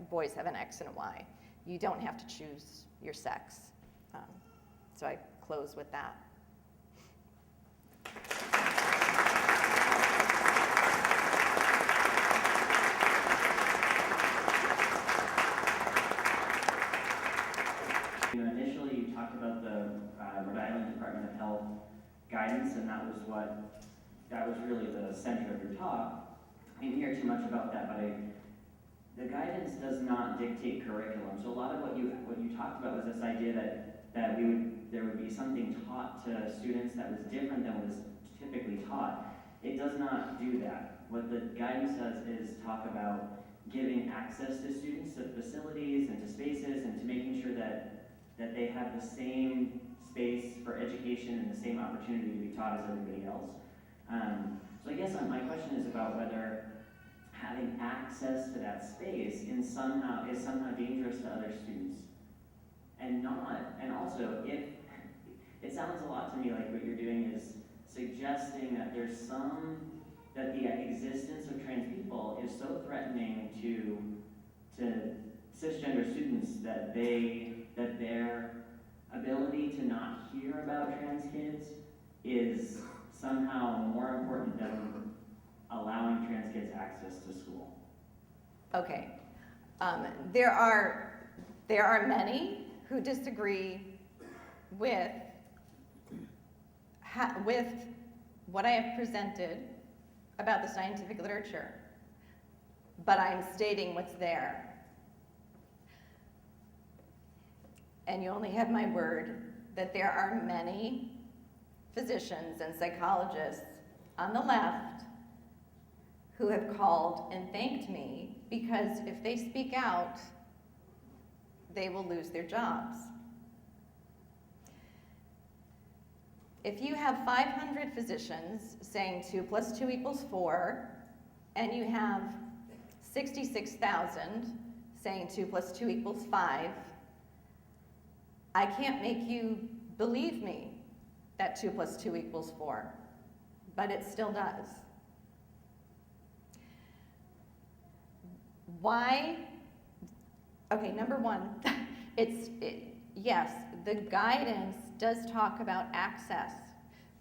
boys have an X and a Y. You don't have to choose your sex. So I close with that. Initially, you talked about the Rhode Island Department of Health guidance, and that was really the center of your talk. I didn't hear too much about that, but the guidance does not dictate curriculum. So a lot of what you talked about was this idea that there would be something taught to students that was different than was typically taught. It does not do that. What the guidance does is talk about giving access to students to facilities and to spaces and to making sure that they have the same space for education and the same opportunity to be taught as everybody else. So I guess my question is about whether having access to that space is somehow dangerous to other students. And also, if it sounds a lot to me like what you're doing is suggesting that that the existence of trans people is so threatening to cisgender students that their ability to not hear about trans kids is somehow more important than allowing trans kids access to school. Okay. There are many who disagree with what I have presented about the scientific literature, but I'm stating what's there. And you only have my word that there are many physicians and psychologists on the left who have called and thanked me because if they speak out, they will lose their jobs. If you have 500 physicians saying 2 + 2 = 4, and you have 66,000 saying 2 + 2 = 5, I can't make you believe me that 2 + 2 = 4, but it still does. Why? Okay, number one, yes, the guidance does talk about access,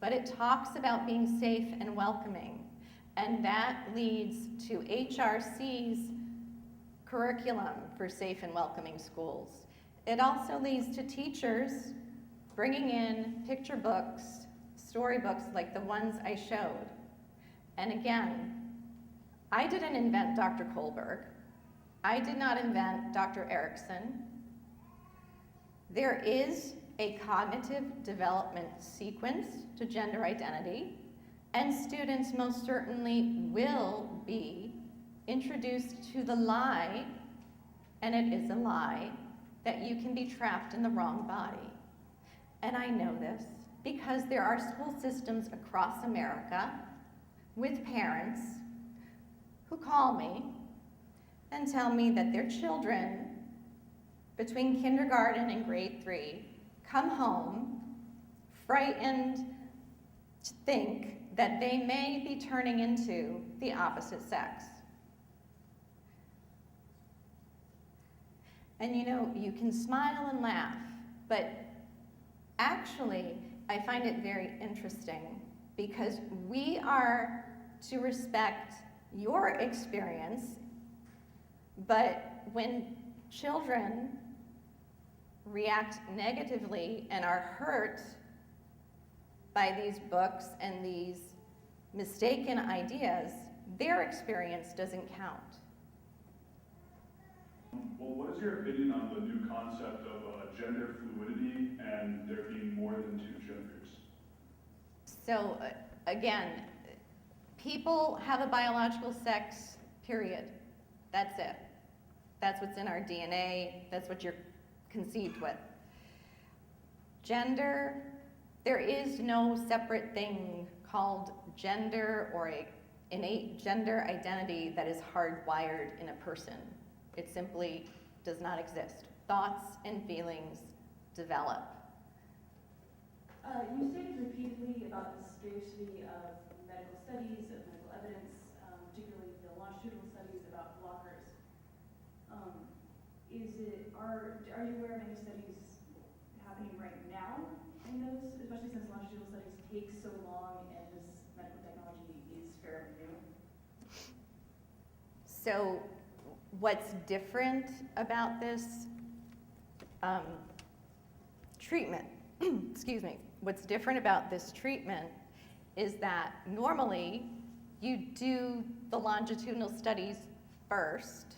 but it talks about being safe and welcoming, and that leads to HRC's curriculum for safe and welcoming schools. It also leads to teachers bringing in picture books, storybooks like the ones I showed. And again, I didn't invent Dr. Kohlberg. I did not invent Dr. Erickson. There is a cognitive development sequence to gender identity, and students most certainly will be introduced to the lie, and it is a lie, that you can be trapped in the wrong body. And I know this because there are school systems across America with parents who call me and tell me that their children between kindergarten and grade 3 come home frightened to think that they may be turning into the opposite sex. And you know, you can smile and laugh, but actually, I find it very interesting because we are to respect your experience, but when children react negatively and are hurt by these books and these mistaken ideas, their experience doesn't count. Well, what is your opinion on the new concept of gender fluidity and there being more than 2 genders? So again, people have a biological sex, period. That's it. That's what's in our DNA. That's what you're conceived with. Gender, there is no separate thing called gender or an innate gender identity that is hardwired in a person. It simply does not exist. Thoughts and feelings develop. You stated repeatedly about the scarcity of medical studies, of medical evidence, particularly the longitudinal studies about blockers. are you aware of any studies happening right now in those, especially since longitudinal studies take so long and this medical technology is fairly new? So what's different about this treatment, excuse me, what's different about this treatment is that normally you do the longitudinal studies first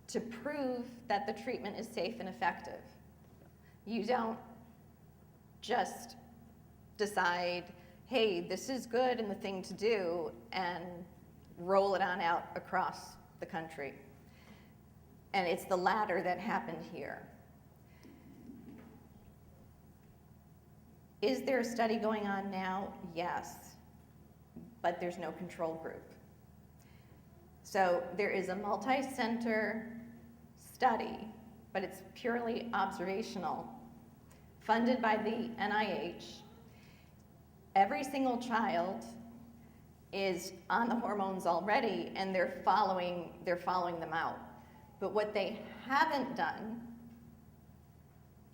to prove that the treatment is safe and effective. You don't just decide, hey, this is good and the thing to do, and roll it on out across the country. And it's the latter that happened here. Is there a study going on now? Yes, but there's no control group. So there is a multi-center study, but it's purely observational, funded by the NIH. Every single child is on the hormones already, and they're following them out. But what they haven't done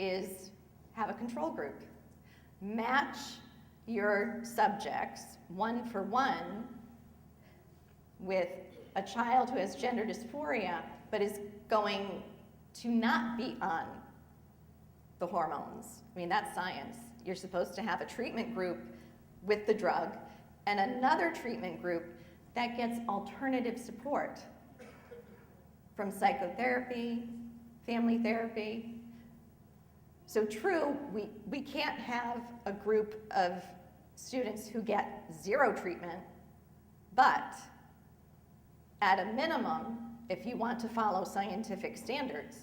is have a control group. Match your subjects one for one with a child who has gender dysphoria but is going to not be on the hormones. I mean, that's science. You're supposed to have a treatment group with the drug and another treatment group that gets alternative support from psychotherapy, family therapy. So true, we can't have a group of students who get zero treatment, but at a minimum, if you want to follow scientific standards,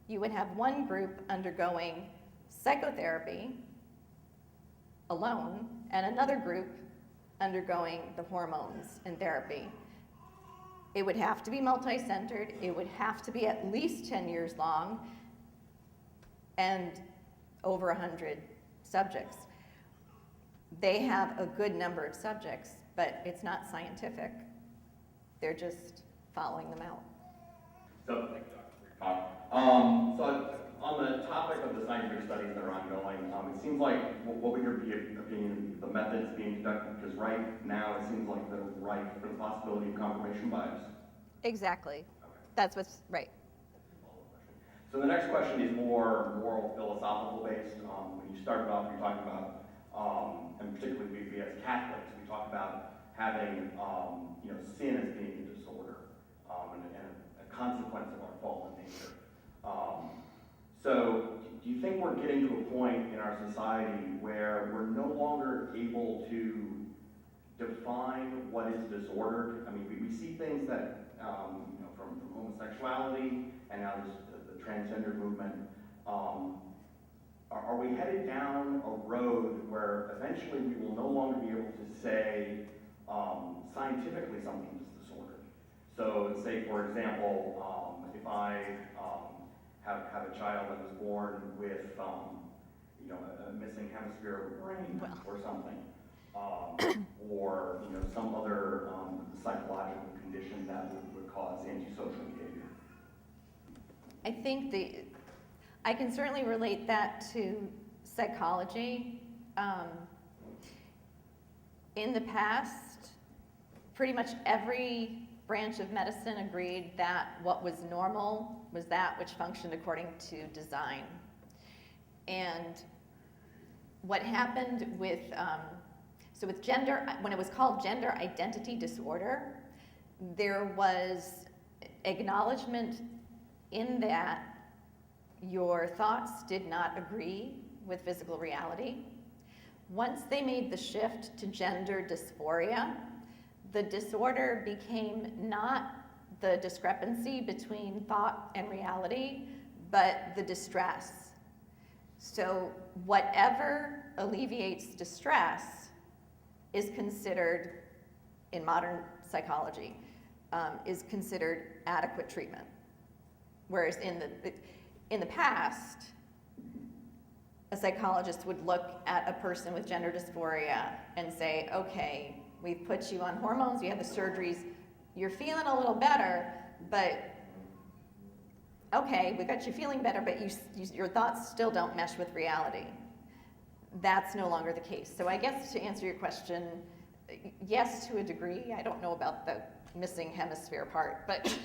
you would have one group undergoing psychotherapy alone and another group undergoing the hormones and therapy. It would have to be multi-centered, it would have to be at least 10 years long, and over 100 subjects. They have a good number of subjects, but it's not scientific. They're just following them out. So, on the topic of the scientific studies that are ongoing, it seems like what would your opinion, the methods being conducted, because right now it seems like they're ripe for the possibility of confirmation bias. Exactly. Okay. That's what's right. So the next question is more moral, philosophical based. When you started off, you're talking about, and particularly we as Catholics, we talk about having, sin as being a disorder and a consequence of our fallen nature. So do you think we're getting to a point in our society where we're no longer able to define what is disordered? I mean, we see things that, from homosexuality and now the transgender movement. Are we headed down a road where eventually we will no longer be able to say scientifically something is disordered? So say, for example, if I have a child that was born with a missing hemisphere of the brain or something, or some other psychological condition that would cause antisocial behavior. I think I can certainly relate that to psychology. In the past, pretty much every branch of medicine agreed that what was normal was that which functioned according to design. And what happened with gender, when it was called gender identity disorder, there was acknowledgement in that your thoughts did not agree with physical reality. Once they made the shift to gender dysphoria, the disorder became not the discrepancy between thought and reality, but the distress. So whatever alleviates distress is considered, in modern psychology, is considered adequate treatment. Whereas in the past, a psychologist would look at a person with gender dysphoria and say, okay, we've put you on hormones, you have the surgeries, you're feeling a little better, but okay, we got you feeling better, but your thoughts still don't mesh with reality. That's no longer the case. So I guess to answer your question, yes, to a degree. I don't know about the missing hemisphere part, but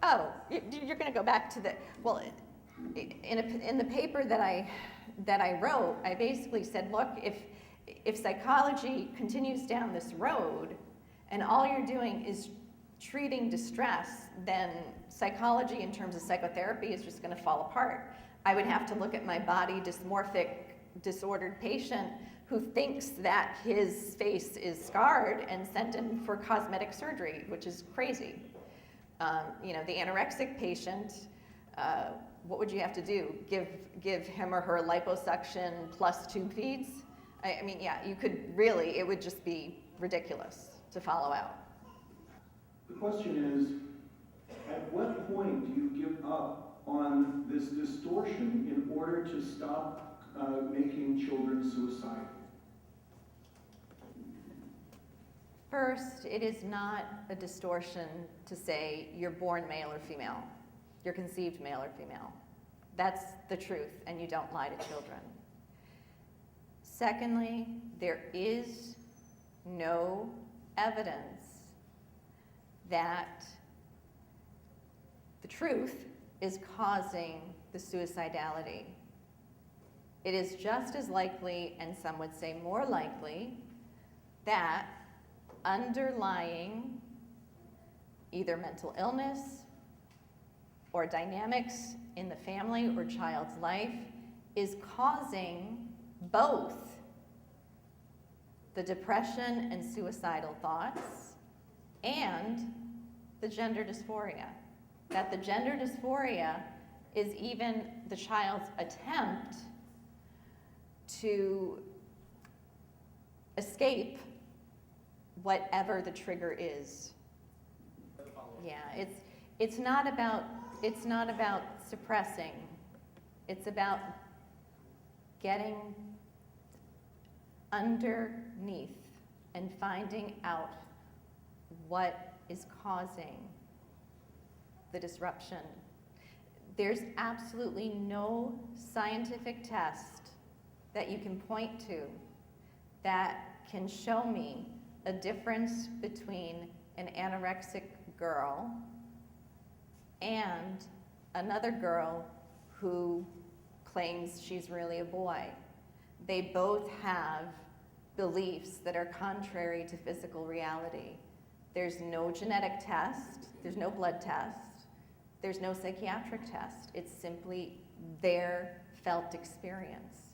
oh, you're going to go back to the, well, in the paper that I wrote, I basically said, look, if psychology continues down this road and all you're doing is treating distress, then psychology in terms of psychotherapy is just going to fall apart. I would have to look at my body dysmorphic, disordered patient who thinks that his face is scarred and sent in for cosmetic surgery, which is crazy. The anorexic patient, what would you have to do? Give him or her liposuction plus tube feeds? I mean, yeah, you could really, it would just be ridiculous to follow out. The question is, at what point do you give up on this distortion in order to stop making children suicidal? First, it is not a distortion to say you're born male or female. You're conceived male or female. That's the truth, and you don't lie to children. Secondly, there is no evidence that the truth is causing the suicidality. It is just as likely, and some would say more likely, that underlying either mental illness or dynamics in the family or child's life is causing both the depression and suicidal thoughts and the gender dysphoria. That the gender dysphoria is even the child's attempt to escape whatever the trigger is. Yeah, it's not about suppressing. It's about getting underneath and finding out what is causing the disruption. There's absolutely no scientific test that you can point to that can show me a difference between an anorexic girl and another girl who claims she's really a boy. They both have beliefs that are contrary to physical reality. There's no genetic test, there's no blood test, there's no psychiatric test. It's simply their felt experience.